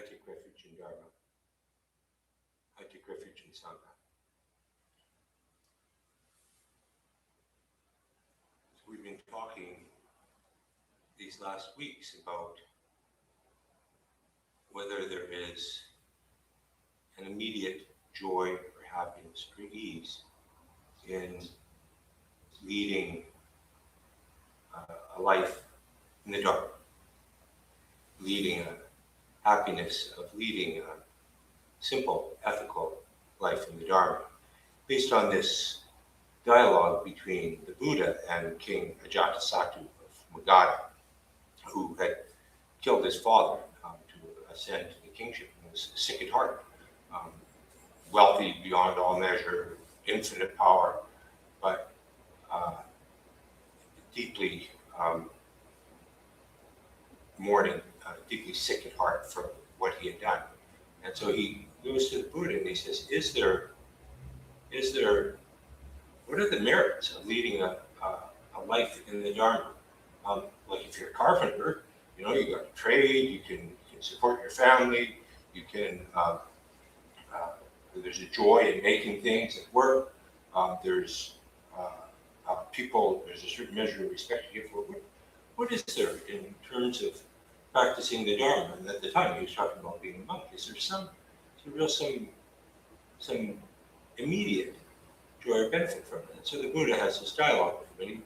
I take refuge in Dharma. I take refuge in Sangha. So we've been talking these last weeks about whether there is an immediate joy or happiness or ease in leading a life in the Dharma, leading a happiness of leading a simple, ethical life in the Dharma, based on this dialogue between the Buddha and King Ajatasattu of Magadha, who had killed his father to ascend to the kingship. He was sick at heart, wealthy beyond all measure, infinite power, but deeply mourning, deeply sick at heart for what he had done. And so he goes to the Buddha and he says, what are the merits of leading a life in the Dharma? Like if you're a carpenter, you got to trade, you can support your family, you can, there's a joy in making things at work, there's people, there's a certain measure of respect you give for it. What is there in terms of practicing the Dharma? And at the time he was talking about being a monk. Is there some immediate joy or benefit from it? And so the Buddha has this dialogue with him, and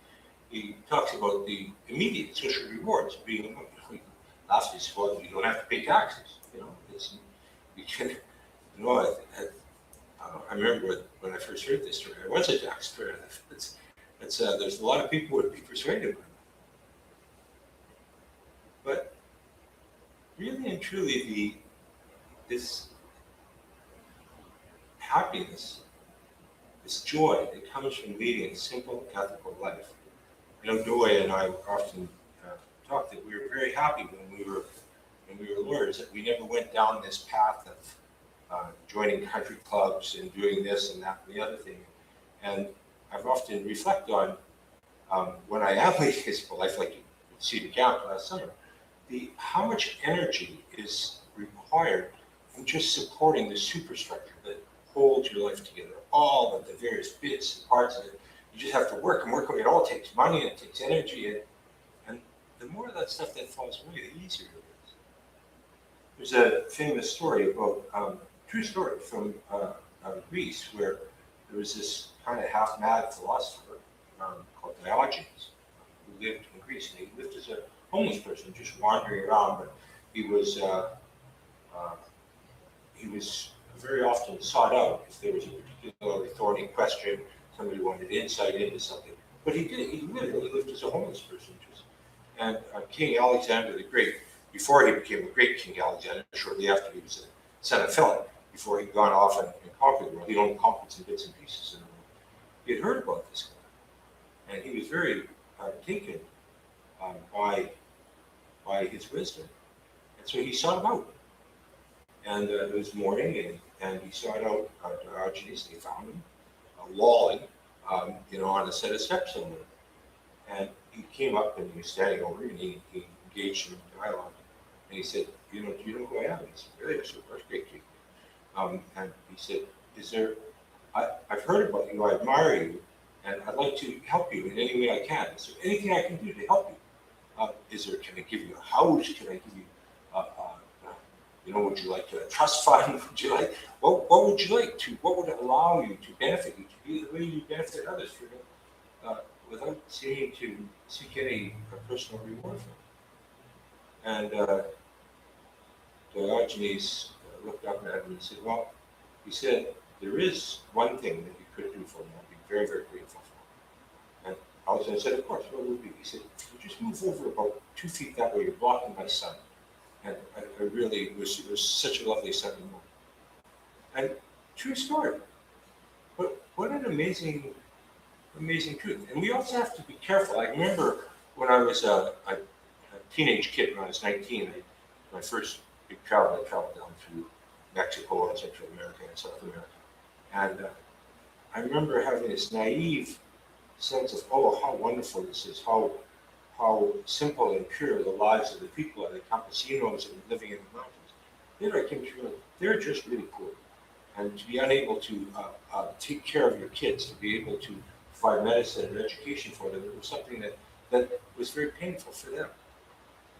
he talks about the immediate social rewards of being a monk. He laughs, he says, well, you don't have to pay taxes. You can, I remember when I first heard this story, I was a taxpayer. There's a lot of people who would be persuaded by it. But really and truly, this happiness, this joy that comes from leading a simple, ethical life. Doi and I often talked that we were very happy when we were lawyers, that we never went down this path of joining country clubs and doing this and that and the other thing. And I've often reflected on when I am leading a simple life, like you see the camp last summer, how much energy is required in just supporting the superstructure that holds your life together, all of the various bits and parts of it. You just have to work and work. It all takes money and it takes energy, and the more of that stuff that falls away, the easier it is. There's a famous story about, true story from Greece, where there was this kind of half-mad philosopher called Diogenes, who lived in Greece, and he lived as a homeless person, just wandering around, but he was very often sought out if there was a particularly thorny question, somebody wanted insight into something. But he literally lived as a homeless person. And King Alexander the Great, before he became the great King Alexander, shortly after he was a son of Philip, before he'd gone off and conquered the world, he'd only conquered some bits and pieces in the world. He had heard about this guy, and he was very taken by his wisdom. And so he sought him out. And it was morning, and he sought out Diogenes. They found him lolling, on a set of steps somewhere. And he came up and he was standing over, and he engaged in dialogue. And he said, "Do you know who I am?" And he said, "Really? Yes, of course, great king." And he said, I've heard about you, I admire you, and I'd like to help you in any way I can. Is there anything I can do to help you? Can I give you a house? Can I give you would you like a trust fund? Would you like, what would you like to, what would allow you to benefit you, to be the way you benefit others without seeming to seek any personal reward from it? And Diogenes looked up at him and said, well, he said, there is one thing that you could do for me. I'd be very, very grateful for. And Alexander said, of course, what would it be? He said, you just move over about 2 feet that way, you're blocking my sun. And I really, it was such a lovely Sunday morning. And true story. But what an amazing truth. And we also have to be careful. I remember when I was a teenage kid, when I was 19, my first big travel, I traveled down through Mexico and Central America and South America. And I remember having this naive sense of, oh, how wonderful this is, how simple and pure the lives of the people are, the campesinos and living in the mountains. later I came to realize they're just really poor. And to be unable to take care of your kids, to be able to provide medicine and education for them, it was something that was very painful for them.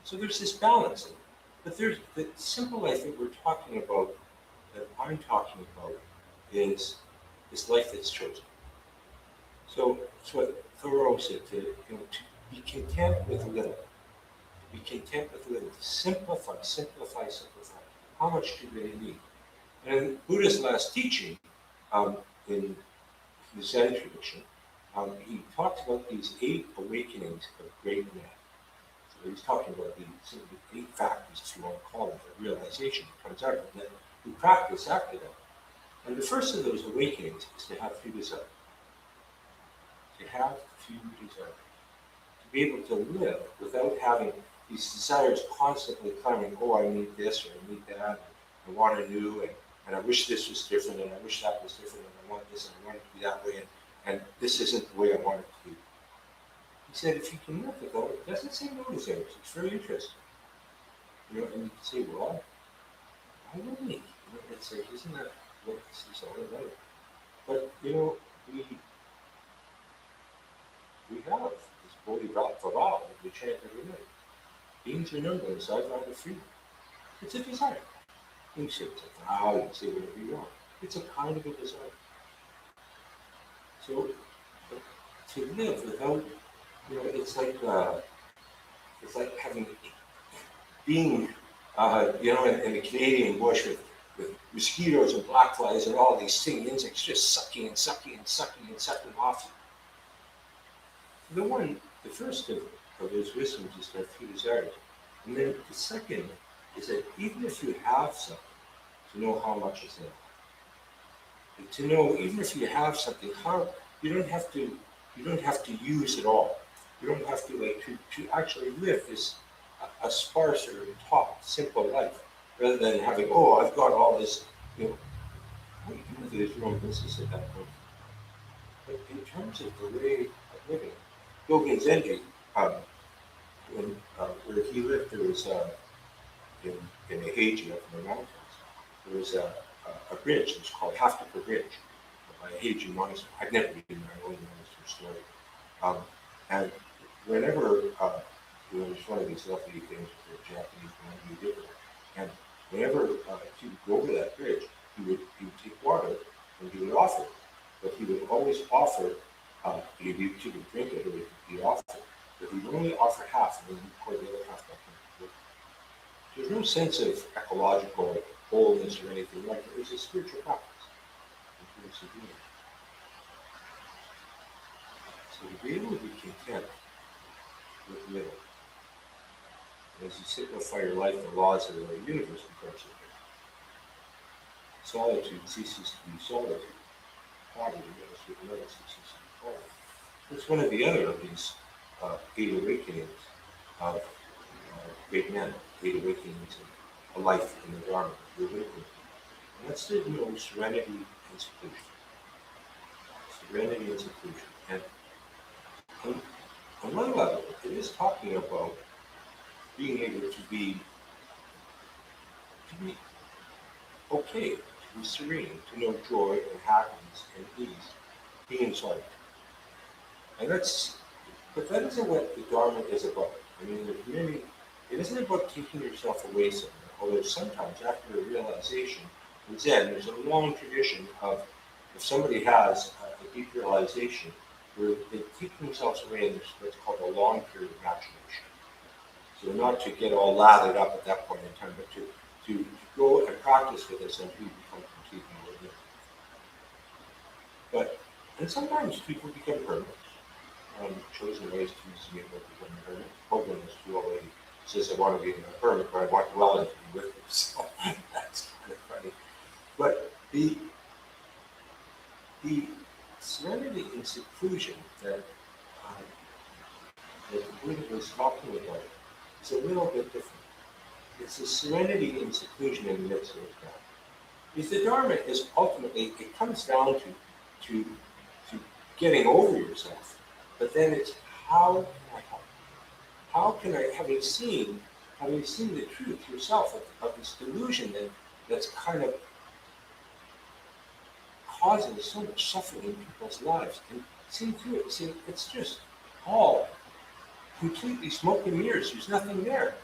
So there's this balance. But there's the simple life that we're talking about, that I'm talking about, is this life that's chosen. So it's what Thoreau said, to be content with little. Be content with little. Simplify, simplify, simplify. How much do you really need? And in Buddha's last teaching, in the Zen tradition, he talks about these 8 awakenings of great men. So he's talking about the 8 factors, if you want to call them, the realization that comes out of it, that we practice after that. And the first of those awakenings is to have few desires. To have few desires. To be able to live without having these desires constantly clamoring, oh, I need this or I need that, I want a new, and I wish this was different, and I wish that was different, and I want this, and I want it to be that way, and this isn't the way I want it to be. He said, if you can live without it, doesn't say no desires. It's very interesting. And you can say, well, why wouldn't he? It's like, isn't that what this is all about? But, we have this Bodhisattva vow that we chant every night. Beings remember inside vow of freedom. It's a desire. You can say it's a vow, you can say whatever you want. It's a kind of a desire. So, to live without, it's like being, in the Canadian bush with mosquitoes and black flies and all these stinging insects just sucking and sucking and sucking and sucking off you. The first of those wisdoms is to have few desires. And then the second is that even if you have something, to know how much is there. And to know, even if you have something, how you don't have to use it all. You don't have to to actually live this a sparse or simple life, rather than having, oh, I've got all this, what you do with it is your own business at that point. But in terms of the way of living, Dogen Zenji, where he lived, there was in the Heiji up in the mountains, there was a bridge. It was called Half-Dipper Bridge by a Heiji monastery. I've never been there. I only know this story. And whenever it was one of these lovely things with the Japanese monk did it, and whenever he would go over that bridge, he would take water and he would offer it. But he would always offer, he would drink it or it would be offered. But he would only offer half and then he'd pour the other half back into the river. There's no sense of ecological wholeness or anything like it. It was a spiritual practice in terms of being. So to be able to be content with little, as you simplify your life, the laws of the universe become simple. Solitude ceases to be solitude. Poverty with another ceases to be poverty. It's one of the other of these 8 awakenings of great men, 8 awakenings of a life in the Dharma, the awakening. And that's the serenity and seclusion. Serenity and seclusion. And on one level, it is talking about being able to be okay, to be serene, to know joy and happiness and ease, being in solitude. But that isn't what the Dharma is about. I mean, it isn't about taking yourself away somewhere, although sometimes after a realization, in Zen, there's a long tradition of, if somebody has a deep realization, where they take themselves away in what's called a long period of maturation. So not to get all lathered up at that point in time, but to go and practice with this until you become completely aware. And sometimes people become hermits. Chosen ways to use me about becoming a hermit. Hogan is too already says I want to be a hermit, but I want Llewellyn to be with me. So that's kind of funny. But the serenity and seclusion that the Buddha was talking about is a little bit different. It's the serenity and seclusion in the midst of the Dharma. Because the Dharma is ultimately, it comes down to getting over yourself. But then it's how can I help? How can I, having seen having seen the truth yourself of this delusion that's kind of causing so much suffering in people's lives, and seeing through it, see, it's just all completely smoke and mirrors. There's nothing there.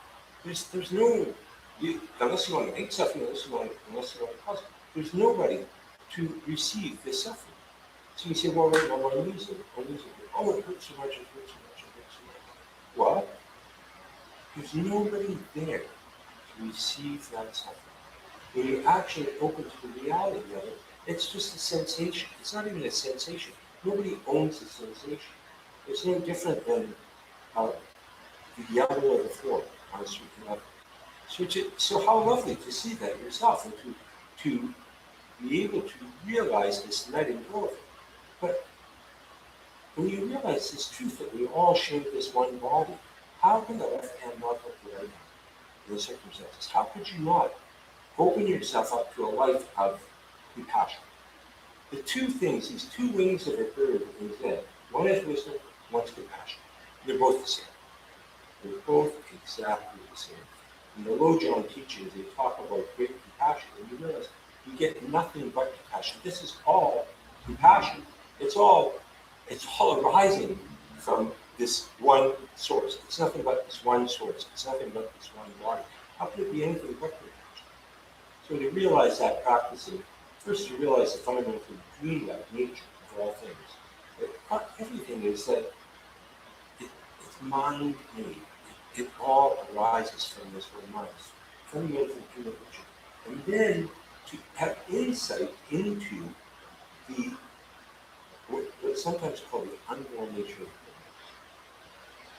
There's no, unless you want to make suffering, unless you want to cause it, there's nobody to receive this suffering. So you say, well, right now I'm losing it. Oh, it hurts so much, it hurts so much, it hurts so much. Well, there's nobody there to receive that suffering. When you actually open to the reality of it, it's just a sensation. It's not even a sensation. Nobody owns the sensation. It's no different than the yellow or the fork on a certain level. So how lovely to see that yourself and to be able to realize this letting go of it. But when you realize this truth that we all share this one body, how can the left hand not help the right hand in the circumstances? How could you not open yourself up to a life of compassion? The two things, these two wings of a bird in Zen, one is wisdom, one's compassion. They're both the same. They're both exactly the same. In the Lojong teachings, they talk about great compassion, and you realize you get nothing but compassion. This is all compassion. It's all arising from this one source. It's nothing but this one source. It's nothing but this one body. How could it be anything but compassion? So to realize that practicing, first you realize the fundamental dreamlike nature of all things. That everything is that it's mind-made. It all arises from this one mind, fundamental human nature. And then to have insight into the what's sometimes called the unborn nature of things.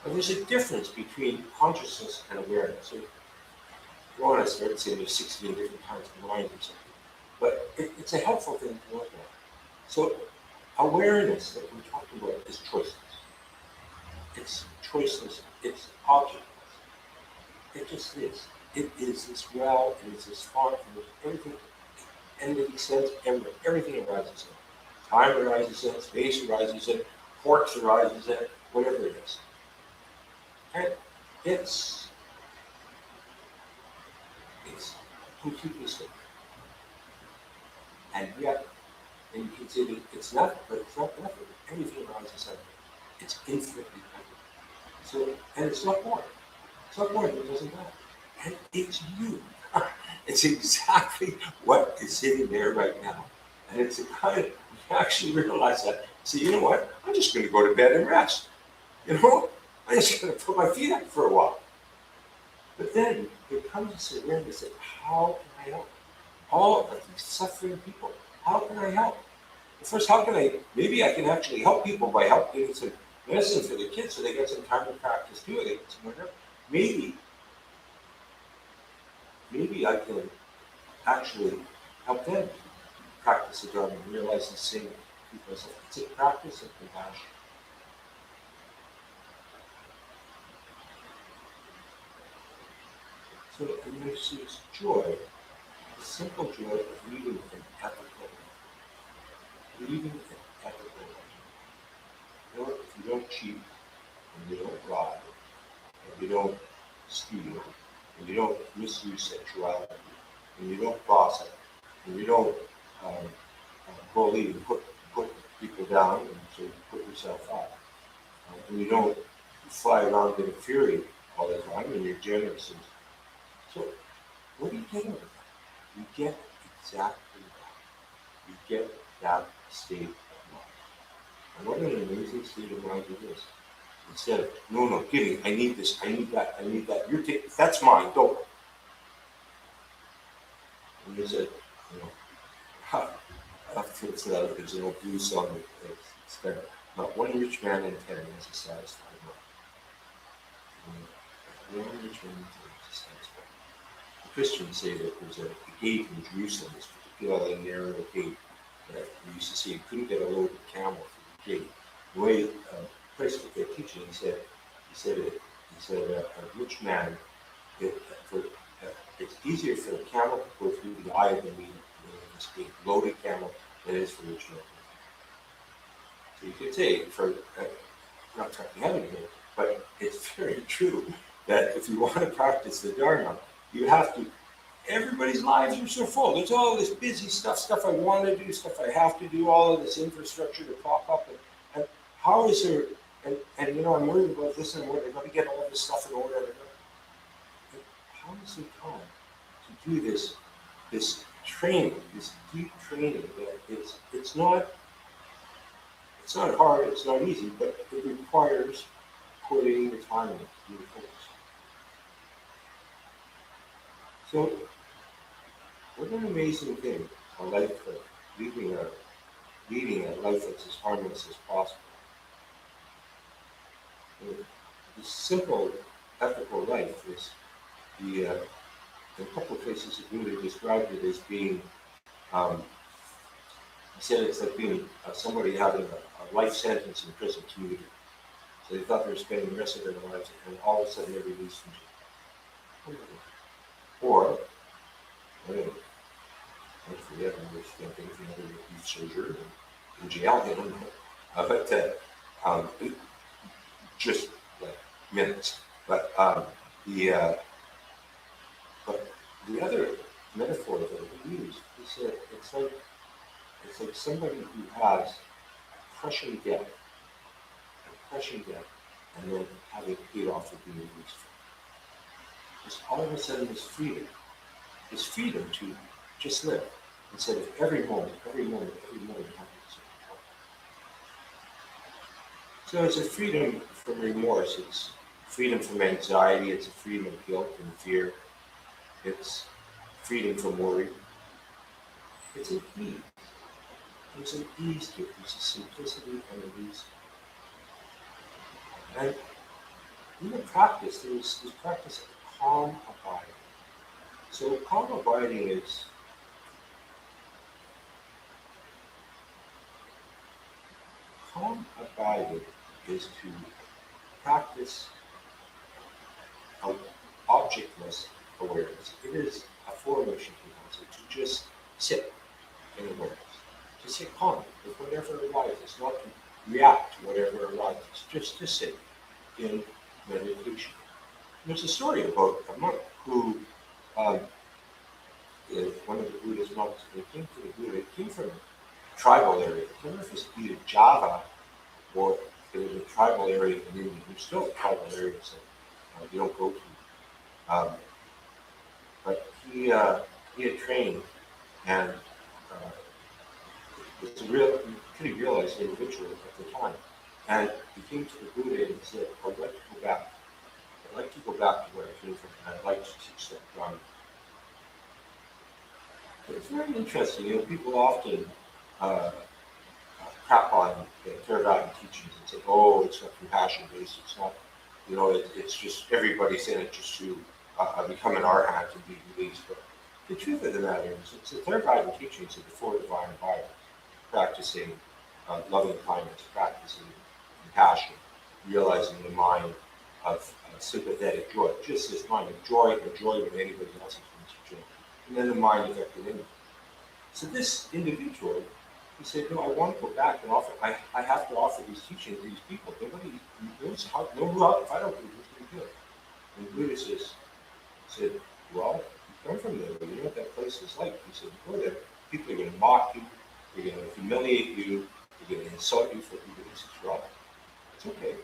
And there's a difference between consciousness and awareness. So you want to start saying there's 16 different kinds of mind or something. But it's a helpful thing to look at. So awareness that we're talking about is choiceless. It's choiceless. It's objectless. It just is. It is this well, it is this thought, and everything, entity, sense, everything arises in it. Time arises in it, space arises in it, quarks arises in it, whatever it is. And it's completely simple. And yet, and you can say that it's not, but it's not nothing. Everything arises in it. It's infinitely perfect. So, and it's not boring. It's not boring, it doesn't matter. And it's you. It's exactly what is sitting there right now. And it's a kind of, you actually realize that. So you know what? I'm just going to go to bed and rest. You know? I'm just going to put my feet up for a while. But then there comes this awareness that how can I help? All of these suffering people, how can I help? First, how can maybe I can actually help people by helping some medicine for the kids so they get some time to practice too. They get some whatever. Maybe I can actually help them practice the Dharma and realize the same because it's a practice of compassion. So and there's this joy, the simple joy of leading an ethical life. Leading an ethical life. You know, if you don't cheat, and you don't lie, and you don't steal, and you don't misuse sexuality, and you don't gossip, and you don't bully and put people down, and so you put yourself up, and you don't fly around in a fury all the time, and you're generous. And so, what do you get out of that? You get exactly that. You get that state of mind. And what an amazing state of mind it is. Instead of, no, give me, I need this, I need that, you're taking, that's mine, don't. And there's a, there's an old blues song that's kind of, not one rich man in 10 has a satisfied mind. One rich man in 10 has a satisfied mind. The Christians say that there's a gate in Jerusalem, this particularly narrow gate that we used to see, you couldn't get a loaded camel through the gate. The way place with their teaching, he said a rich man, it's easier for a camel to go through the eye of the needle, this big loaded camel, than it is for a rich man. So you could say, for not talking heaven here, but it's very true. that if you want to practice the Dharma, you have to. Everybody's lives are so full. There's all this busy stuff I want to do, stuff I have to do, all of this infrastructure to pop up. And how is there, and I'm worried about this and what, I've got to get all this stuff in order. How is there time to do this training, this deep training that it's not hard, it's not easy, but it requires putting the time in to do the focus. So, what an amazing thing, a life of leading a life that's as harmless as possible. The simple ethical life is in a couple of places the Buddha described it as being, he said it's like being somebody having a life sentence in prison commuted. So they thought they were spending the rest of their lives, and all of a sudden they're released from jail. Or, I don't know, hopefully everyone spent another youth soldier in jail, I don't know. But just like minutes. But the other metaphor that he used, he said it's like somebody who has crushing debt, and then having paid off for being released. There's all of a sudden this freedom to just live instead of every moment having to. So it's a freedom from remorse, it's freedom from anxiety, it's a freedom of guilt and fear, it's freedom from worry. It's an ease. There's an ease to it, there's a simplicity and an ease. And in the practice, there's this practice of calm abiding. So calm abiding is to practice objectless awareness. It is a formation concept to just sit in awareness, to sit calm with whatever arises, not to react to whatever arises, just to sit in meditation. There's a story about a monk who, one of the Buddhist monks, they came to the Buddha, came from a tribal area. I don't know if it was either Java or it was a tribal area in India. There's still a tribal area that you don't go to. But he had trained and was a pretty realized individual at the time. And he came to the Buddha and said, I'd like to go back. I'd like to go back to where I came from, and I'd like to teach that Dharma. But it's very interesting. People often crap on the Theravada teachings and say, oh, it's not compassion-based, it's not, it's just everybody's in it just to become an arhat and be released. But the truth of the matter is, it's the Theravada teachings of the four divine environments, practicing loving kindness, practicing compassion, realizing the mind of sympathetic joy, just this mind of joy when anybody else is joy, and then the mind of equanimity. So this individual, he said, no, I want to go back and offer, I have to offer these teachings to these people. Nobody knows how, if I don't do it, who's going to do it? And the Buddha said, well, you come from there, but you know what that place is like. He said, you go there, people are going to mock you, they're going to humiliate you, they're going to insult you for who you is wrong. It's okay.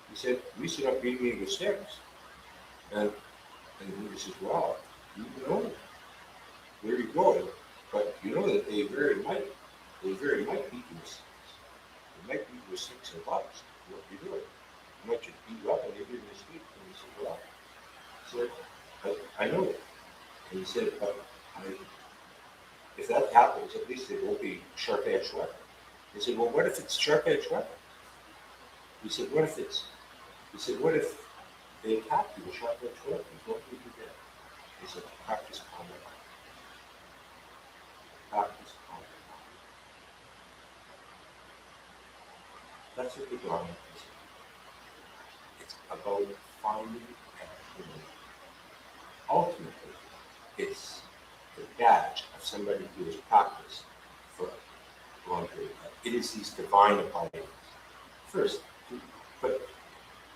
He said, at least you're not beating me with sticks. And the Buddha says, well, you know where you're going, but you know that they very might beat you with sticks. They might beat you with sticks and bugs. What you're doing. They might just beat you up and give you a stick. And he said, well, I know it. And he said, but if that happens, at least it won't be sharp-edged weapon. He said, well, what if it's sharp-edged weapon? He said, what if they attack you with sharp-edged weapons? What would you do? He said, practice calm. Practice calm. That's what the Dharma is. It's about finding equanimity. Ultimately, it's the badge of somebody who has practiced for a long period of time. It is these divine abidings. First, but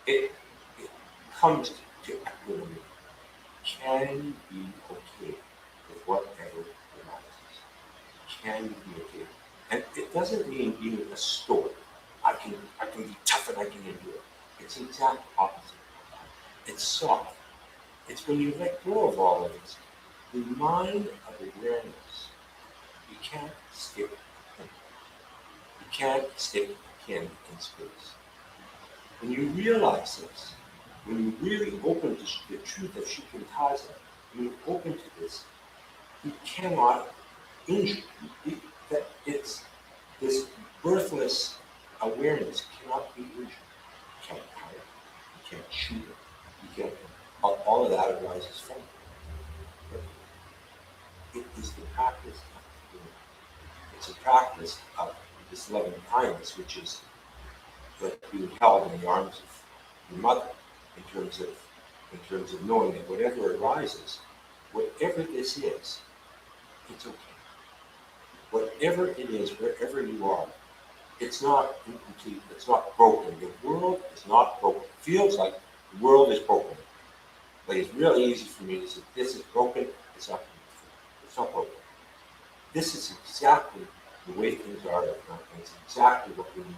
it comes to can be okay with whatever arises. Can you be okay? And it doesn't mean being a stoic. I can be tough and I can endure it. It's the exact opposite. It's soft. It's when you let go of all of this, the mind of awareness, you can't stick a pin. You can't stick a pin in space. When you realize this, when you really open to the truth of Shikantaza, when you open to this, you cannot injure. That it's this birthless awareness cannot be injured. You can't cut it. You can't shoot it. You can't. All of that arises from it. But it is the practice of doing it. It's a practice of this loving kindness, which is like being held in the arms of your mother, in terms of knowing that whatever arises, whatever this is, it's okay. Whatever it is, wherever you are, it's not incomplete, it's not broken. The world is not broken. It feels like the world is broken. Like it's really easy for me to say, this is broken, it's not broken. This is exactly the way things are right now, and it's exactly what we need to do.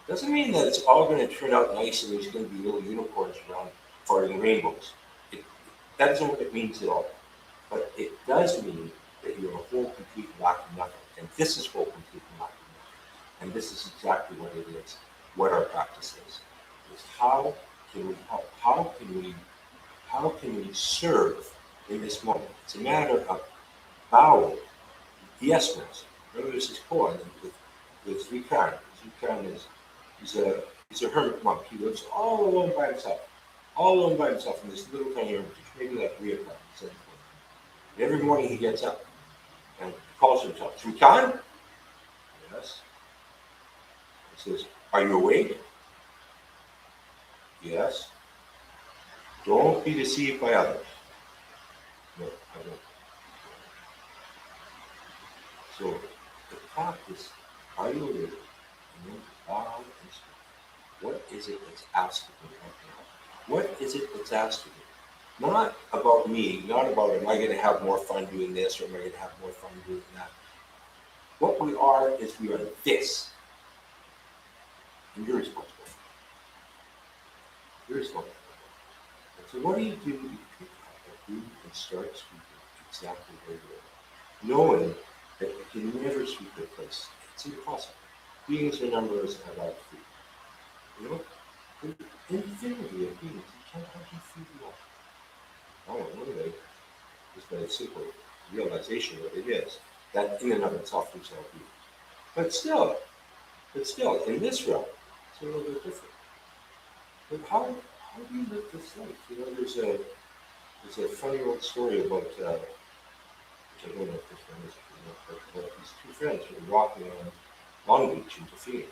Doesn't mean that it's all going to turn out nice and there's going to be little unicorns around farting rainbows. That isn't what it means at all. But it does mean that you're a whole, complete, lacking nothing. And this is whole, complete, and lacking nothing. And this is exactly what it is, what our practice is how can we help? How can we serve in this moment? It's a matter of bowing. Yes, Master. Remember there's this poem with Vikan. Vikan he's a hermit monk. He lives all alone by himself. All alone by himself in this little tiny hermitage, maybe like 3 o'clock. Every morning he gets up and calls himself, Vikan? Yes. He says, are you awake? Yes. Don't be deceived by others. No, I don't. So the practice, are you awake? And then bow and speak. What is it that's asked of me right now? What is it that's asked of me? Not about me, not about am I going to have more fun doing this or am I going to have more fun doing that. What we are is we are this. And you're responsible. You're responsible. And so what do? You pick up a group and start speaking exactly where you are. Knowing that you can never speak your place. It's impossible. Beings are numbers and about feet. You know? The infinity of beings, you can't actually feed them all. One way is by a simple realization that it is. That in and of itself is all being. But still, in this realm, it's a little bit different. But how do you live this life? You know, there's a funny old story about, which I don't know if this one is, but these 2 friends were walking on Long Beach in Tofino.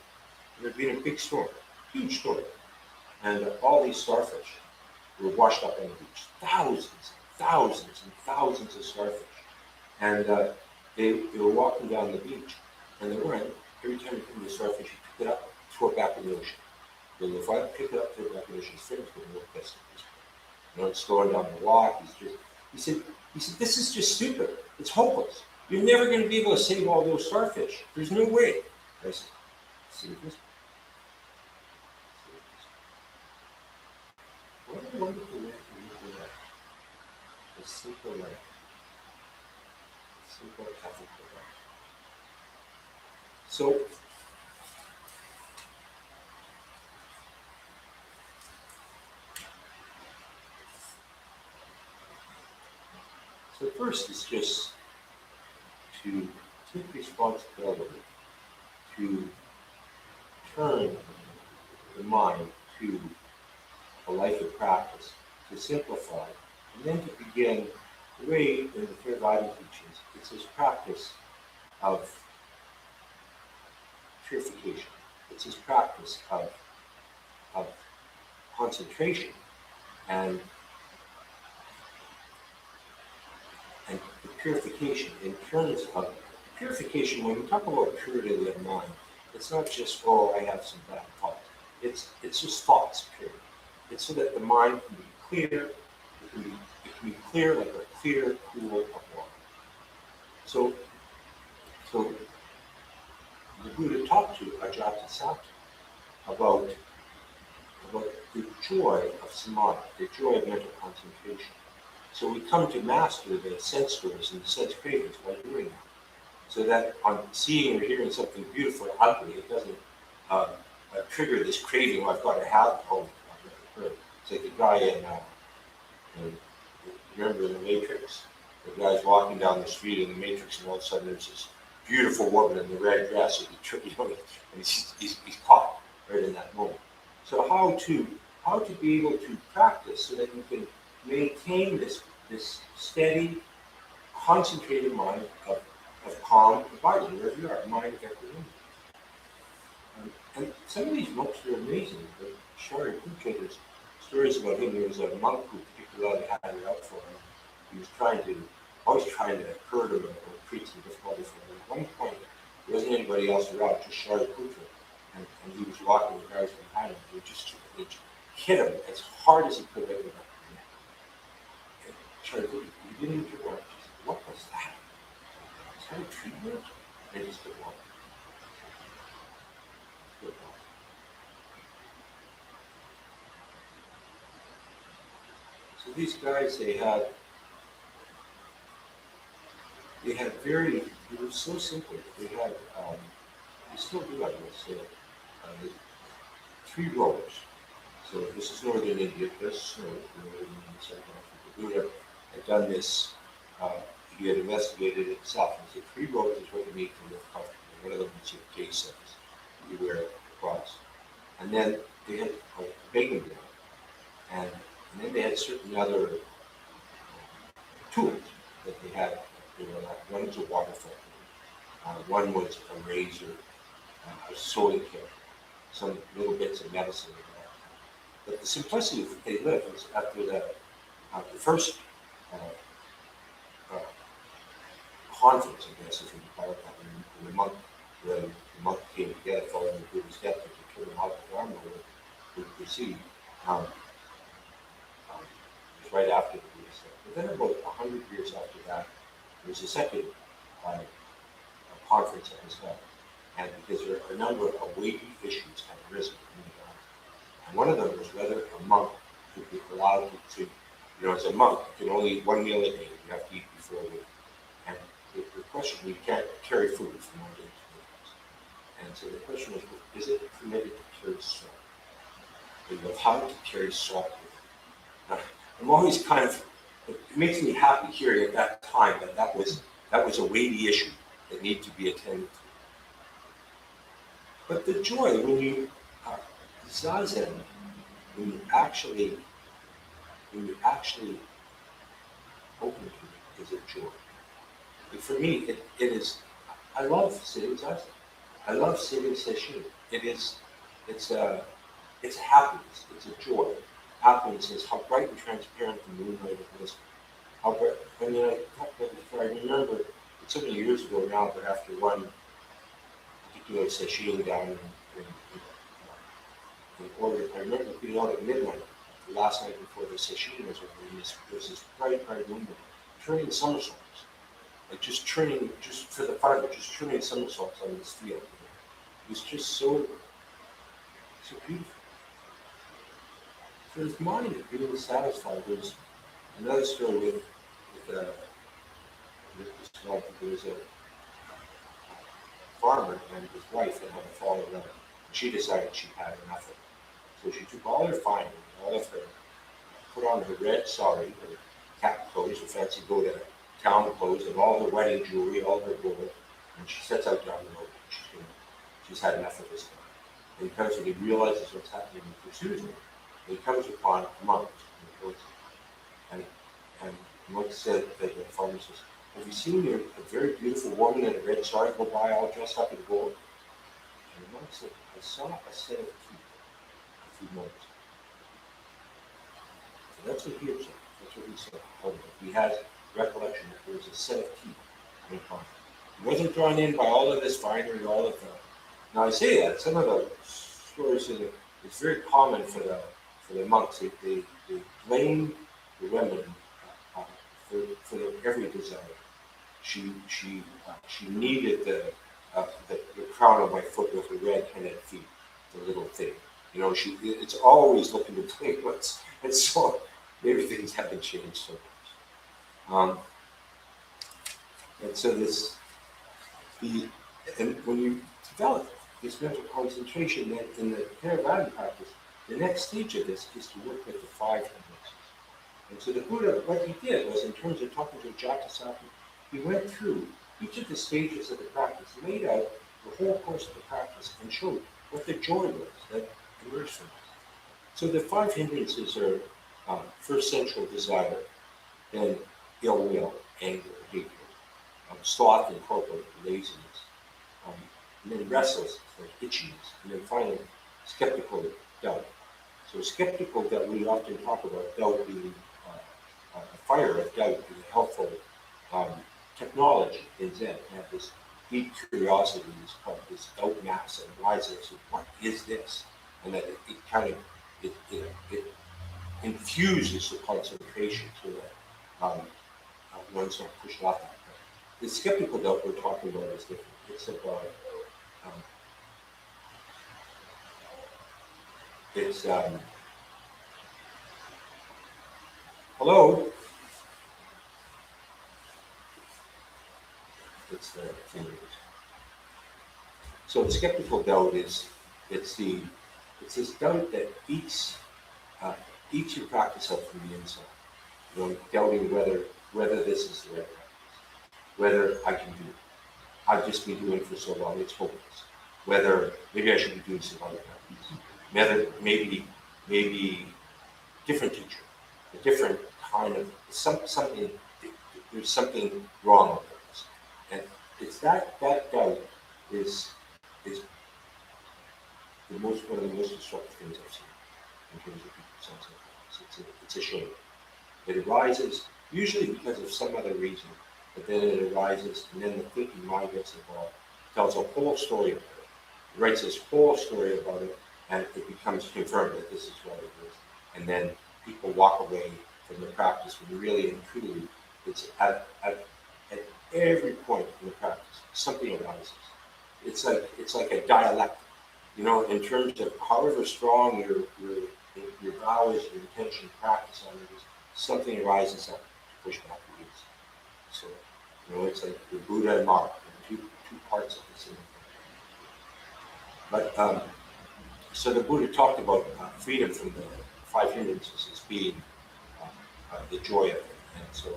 There had been a big storm, huge storm, and all these starfish were washed up on the beach. Thousands of starfish. And they were walking down the beach, and they weren't. Every time you come to the starfish, you pick it up, throw it back in the ocean. But if I pick it up, throw it back in the ocean, his friend's going to look pissed at this point. You know, it's going down the walk. He said, this is just stupid. It's hopeless. You're never going to be able to save all those starfish. There's no way. I said, save this. What a wonderful way to live life. A simple life. A simple ethical life. So first is just to take responsibility, to turn the mind to a life of practice, to simplify, and then to begin the way in the Third Body teaches, it's this practice of purification. It's this practice of concentration and the purification in terms of purification. When we talk about purity of the mind, it's not just, oh, I have some bad thoughts. It's just thoughts, period. It's so that the mind can be clear, it can be clear like a clear pool of water. So the Buddha talked to Ajatasattu about the joy of samadhi, the joy of mental concentration. So we come to master the sense doors and the sense cravings by doing that. So that on seeing or hearing something beautiful or ugly, it doesn't trigger this craving, I've got to have it. Oh, it's like the guy in remember the Matrix? The guy's walking down the street in the Matrix, and all of a sudden there's this beautiful woman in the red dress, and he's caught right in that moment. So how to be able to practice so that you can maintain this steady, concentrated mind of calm abiding wherever you are, mind of equanimity. And some of these monks are amazing. Like Shariputra, there's stories about him. There was a monk who particularly had it out for him. He was always trying to hurt him or create some difficulty for him. At one point, there wasn't anybody else around, just Shariputra. And he was walking the guys behind him. They just hit him as hard as he could right in the neck. And Shariputra, he didn't even turn around. He said, what was that? Is that a treatment? And he just said, well, so these guys, they were so simple. They had, they still do, I guess, 3 rows. So this is northern India, this snow, northern India, South Africa. The Buddha had done this, he had investigated it himself. And so 3 rows is what you need to live comfortably. One of them was your case you wear across. And then they had a begging ground. And then they had certain other tools that they had. One was a water filter, one was a razor, a sewing kit, some little bits of medicine. But the simplicity that they lived was after the first conference, I guess, if you call it that, when the monk came together following the Buddha's death to determine how the Dharma would proceed. It was right after the Buddha's death. But then about 100 years after that, there was a second conference that was held. And because there are a number of weighty issues had arisen in the Dharma. And one of them was whether a monk could be allowed to, as a monk, you can only eat 1 meal a day. You have to eat before you. And the question, you can't carry food from one day to the next. And so the question was, is it permitted to carry salt? You know, how to carry salt with you. Now, I'm always it makes me happy hearing at that time that was a weighty issue that needed to be attended to. But the joy when you zazen, when you actually open to it, is a joy. And for me, it is. I love sitting zazen. I love sitting sesshin. It's a happiness. It's a joy. Happiness is how bright and transparent the moonlight is. How bright. I mean, I talked about it before. I remember it's so many years ago now, but after one particular sesshin down in Oregon, I remember being out at midnight, the last night before the sesshin was over, and there was this bright moonlight, turning somersaults. Like just for the fun of it, just turning somersaults on this field. It was just so beautiful. So his mind is really satisfied. There's another story with this guy. There was a farmer and his wife that had a fall of lemon. She decided she had enough of it. So she took all her finery, all of her, put on her red sari, her cap clothes, her fancy go-to-town clothes, and all her wedding jewelry, all her gold, and she sets out down the road. She's had enough of this guy. And he comes and he realizes what's happening and pursues him. He comes upon a monk and the monk said that the farmer says, have you seen a very beautiful woman in a red sari go by all dressed up in gold? And the monk said, I saw a set of teeth a few moments ago. So that's what he observed. That's what he said. He has recollection that there was a set of teeth in front of him. He wasn't drawn in by all of this finery, all of the. Now I say that some of the stories it's very common for the monks. They blame the women for every desire. She needed the crown of my foot with the red headed feet, the little thing. You know, it's always looking to play what's, and so maybe things haven't changed so much. And so and when you develop this mental concentration, then in the Theravada practice, the next stage of this is to work with the five hindrances. And so the Buddha, what he did was, in terms of talking to Jatisappi, he went through each of the stages of the practice, laid out the whole course of the practice, and showed what the joy was that emerged from it. So the five hindrances are first sensual desire, then ill will, anger, hatred, sloth and torpor, laziness, and then restlessness, like itchiness, and then finally skeptical doubt. So skeptical doubt, we often talk about doubt being the fire of doubt being a helpful technology in Zen. You have this deep curiosity, this doubt mass that arises. So what is this? And that it kind of it infuses the concentration so that one's not pushed off that. The skeptical doubt we're talking about is different. It's about hello. It's the fingers. So skeptical doubt is it's this doubt that eats your practice up from the inside. You know, doubting whether this is the right practice, whether I can do it. I've just been doing it for so long, it's hopeless. Whether maybe I should be doing some other practice. Maybe different teacher, a different kind of something. There's something wrong with this, and it's that doubt is one of the most destructive things I've seen in terms of people's sense of life. It's a shame. It arises usually because of some other reason, but then it arises, and then the thinking mind gets involved, tells a whole story about it, writes this whole story about it, and it becomes confirmed that this is what it is. And then people walk away from the practice when really and truly it's at every point in the practice, something arises. It's like a dialectic, you know, in terms of however strong your vows, your intention, practice on it is, something arises up to push back against it. So, you know, it's like the Buddha and Mara, two parts of the same thing. But so the Buddha talked about freedom from the five hindrances as being the joy of it. And so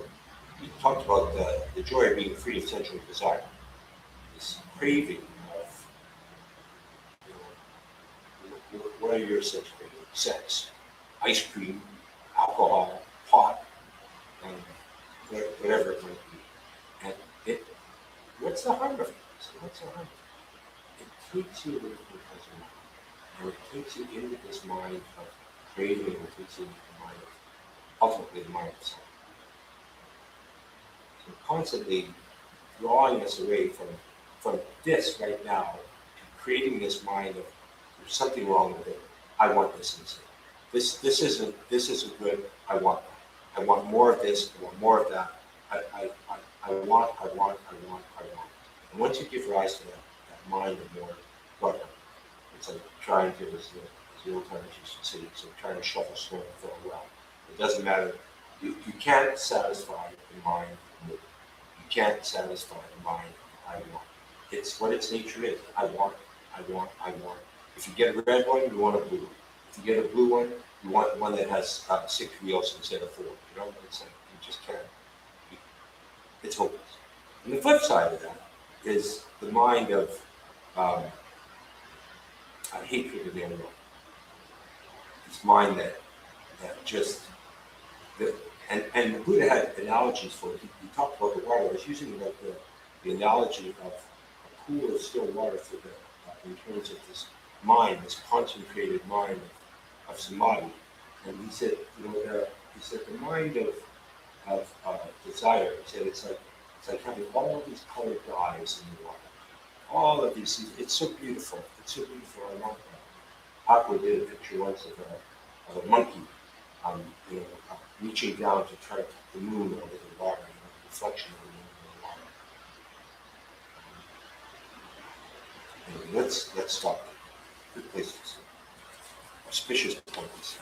he talked about the joy of being free of sensual desire, this craving of, you know, what are your sex cravings? Sex, ice cream, alcohol, pot, and whatever it might be. And what's the harm of it? What's the harm? It takes you away from the present moment. And it takes you into this mind of craving, and it takes you into the mind of, ultimately, the mind of self. So constantly drawing us away from this right now, creating this mind of there's something wrong with it. I want this instead. This isn't good. I want that. I want more of this. I want more of that. I want. And once you give rise to that mind of more, God, it's like trying to, as the old timers used to say, it's like trying to shovel snow and fill a well. It doesn't matter. You can't satisfy the mind of more. You can't satisfy the mind of I want. It's what its nature is. I want. If you get a red one, you want a blue one. If you get a blue one, you want one that has 6 wheels instead of 4. You know, it's like you just can't. It's hopeless. And the flip side of that is the mind of hatred of the unknown. This mind that just and the Buddha had analogies for it. He talked about the water. I was using the analogy of a pool of still water for in terms of this mind, this concentrated mind of samadhi. And he said, you know, the mind of desire. He said it's like having all of these colored dyes in the water. All of these things. It's so beautiful. I want that. Aqua did a picture once of a monkey you know, reaching down to try to keep the moon over the water, you know, the reflection of the moon in the water. Anyway, let's stop. Good place to see. Auspicious point to see.